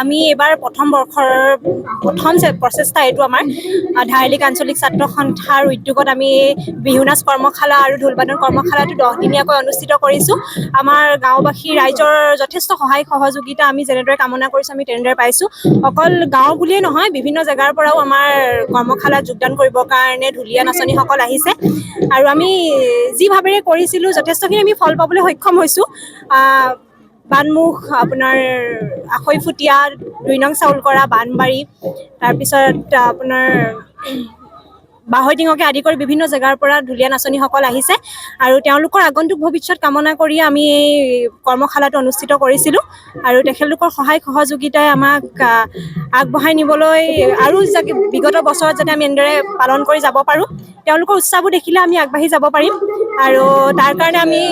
আমি এবাৰ প্ৰথম বৰ্ষৰ প্ৰথম প্ৰচেষ্টা এইটো আমাৰ ধাৰালিক আঞ্চলিক ছাত্ৰ সন্থাৰ উদ্যোগত আমি বিহু নাচ কৰ্মশালা আৰু ঢোলবাদন কৰ্মশালাটো 10 দিনীয়াকৈ অনুষ্ঠিত কৰিছোঁ। আমাৰ গাঁওবাসী ৰাইজৰ যথেষ্ট সহায় সহযোগিতা আমি যেনেদৰে কামনা কৰিছোঁ আমি তেনেদৰে পাইছোঁ। অকল গাঁও বুলিয়েই নহয়, বিভিন্ন জেগাৰ পৰাও আমাৰ কৰ্মশালাত যোগদান কৰিবৰ কাৰণে ঢুলীয়া নাচনীসকল আহিছে আৰু আমি যি ভাৱেৰে কৰিছিলোঁ যথেষ্টখিনি আমি ফল পাবলৈ সক্ষম হৈছোঁ। বানমুখ, আপোনাৰ আখৈফুটীয়া, 2 নং চাউলকৰা, বানবাৰী, তাৰপিছত আপোনাৰ বাহৈটিঙকে আদি কৰি বিভিন্ন জেগাৰ পৰা ঢুলীয়া নাচনীসকল আহিছে আৰু তেওঁলোকৰ আগন্তুক ভৱিষ্যত কামনা কৰি আমি এই কৰ্মশালাটো অনুষ্ঠিত কৰিছিলোঁ আৰু তেখেতলোকৰ সহায় সহযোগিতাই আমাক আগবঢ়াই নিবলৈ আৰু যাতে বিগত বছৰত যাতে আমি এনেদৰে পালন কৰি যাব পাৰোঁ, তেওঁলোকৰ উৎসাহবোৰ দেখিলে আমি আগবাঢ়ি যাব পাৰিম। আৰু তাৰ কাৰণে আমি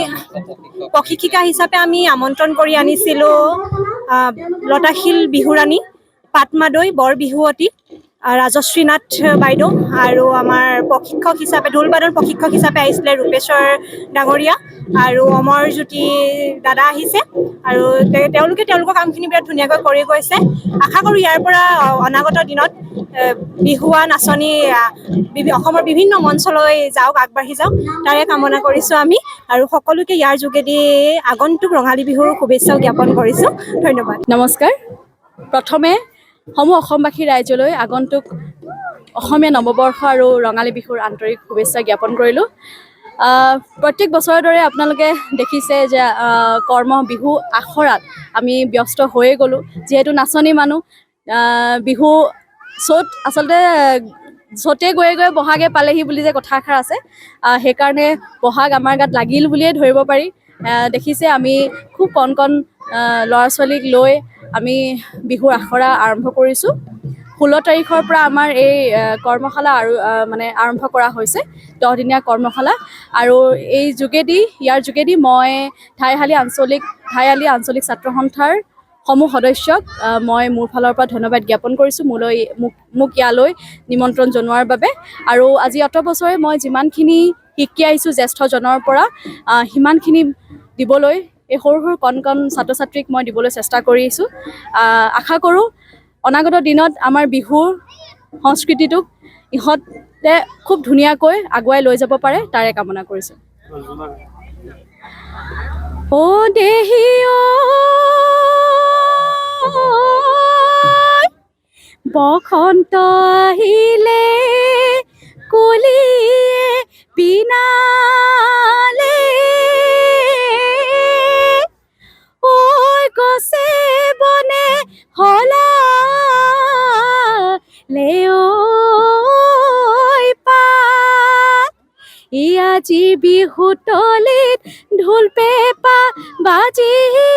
প্ৰশিক্ষিকা হিচাপে আমি আমন্ত্ৰণ কৰি আনিছিলোঁ লতাশিল বিহুৰাণী, পাটমাদৈ, বৰবিহুৱতী, ৰাজশ্ৰী নাথ বাইদেউ আৰু আমাৰ প্ৰশিক্ষক হিচাপে ঢোলবাদন প্ৰশিক্ষক হিচাপে আহিছিলে ৰূপেশ্বৰ ডাঙৰীয়া আৰু অমৰজ্যোতি দাদা আহিছে আৰু তেওঁলোকে তেওঁলোকৰ কামখিনি বিৰাট ধুনীয়াকৈ কৰি গৈছে। আশা কৰোঁ ইয়াৰ পৰা অনাগত দিনত বিহুৱা নাচনী অসমৰ বিভিন্ন মঞ্চলৈ যাওক, আগবাঢ়ি যাওক, তাৰে কামনা কৰিছোঁ আমি আৰু সকলোকে ইয়াৰ যোগেদি আগন্তুক ৰঙালী বিহুৰ শুভেচ্ছাও জ্ঞাপন কৰিছোঁ। ধন্যবাদ। নমস্কাৰ। প্ৰথমে সমূহ অসমবাসী ৰাইজলৈ আগন্তুক অসমীয়া নৱবৰ্ষ আৰু ৰঙালী বিহুৰ আন্তৰিক শুভেচ্ছা জ্ঞাপন কৰিলোঁ। প্ৰত্যেক বছৰৰ দৰে আপোনালোকে দেখিছে যে বিহু আখৰাত আমি ব্যস্ত হৈয়ে গ'লোঁ। যিহেতু নাচনী মানুহ, বিহু চ'ত আচলতে চ'তে গৈয়ে গৈ বহাগে পালেহি বুলি যে কথা এষাৰ আছে, সেইকাৰণে বহাগ আমাৰ গাত লাগিল বুলিয়ে ধৰিব পাৰি। দেখিছে আমি খুব কণ কণ ল'ৰা ছোৱালীক লৈ আমি বিহুৰ আখৰা আৰম্ভ কৰিছোঁ। 16 তাৰিখৰ পৰা আমাৰ এই কৰ্মশালা আৰু আৰম্ভ কৰা হৈছে, 10 দিনীয়া কৰ্মশালা। আৰু ইয়াৰ যোগেদি মই ধাইহালী আঞ্চলিক ছাত্ৰ সন্থাৰ সমূহ সদস্যক মই মোৰ ফালৰ পৰা ধন্যবাদ জ্ঞাপন কৰিছোঁ মোক ইয়ালৈ নিমন্ত্ৰণ জনোৱাৰ বাবে। আৰু আজি অত বছৰে মই যিমানখিনি শিকি আহিছোঁ জ্যেষ্ঠজনৰ পৰা, সিমানখিনি দিবলৈ এই সৰু সৰু কণ কণ ছাত্ৰ ছাত্ৰীক মই দিবলৈ চেষ্টা কৰিছোঁ। আশা কৰোঁ অনাগত দিনত আমাৰ বিহুৰ সংস্কৃতিটোক ইহঁতে খুব ধুনীয়াকৈ আগুৱাই লৈ যাব পাৰে, তাৰে কামনা কৰিছোঁ। অ' দেহি বসন্ত আহিলে কুলিয়ে পিনালে, ঐ গছে বনে হলালে ঐ পাত, আজি বিহু তলিত ঢোল পেঁপা বাজিলে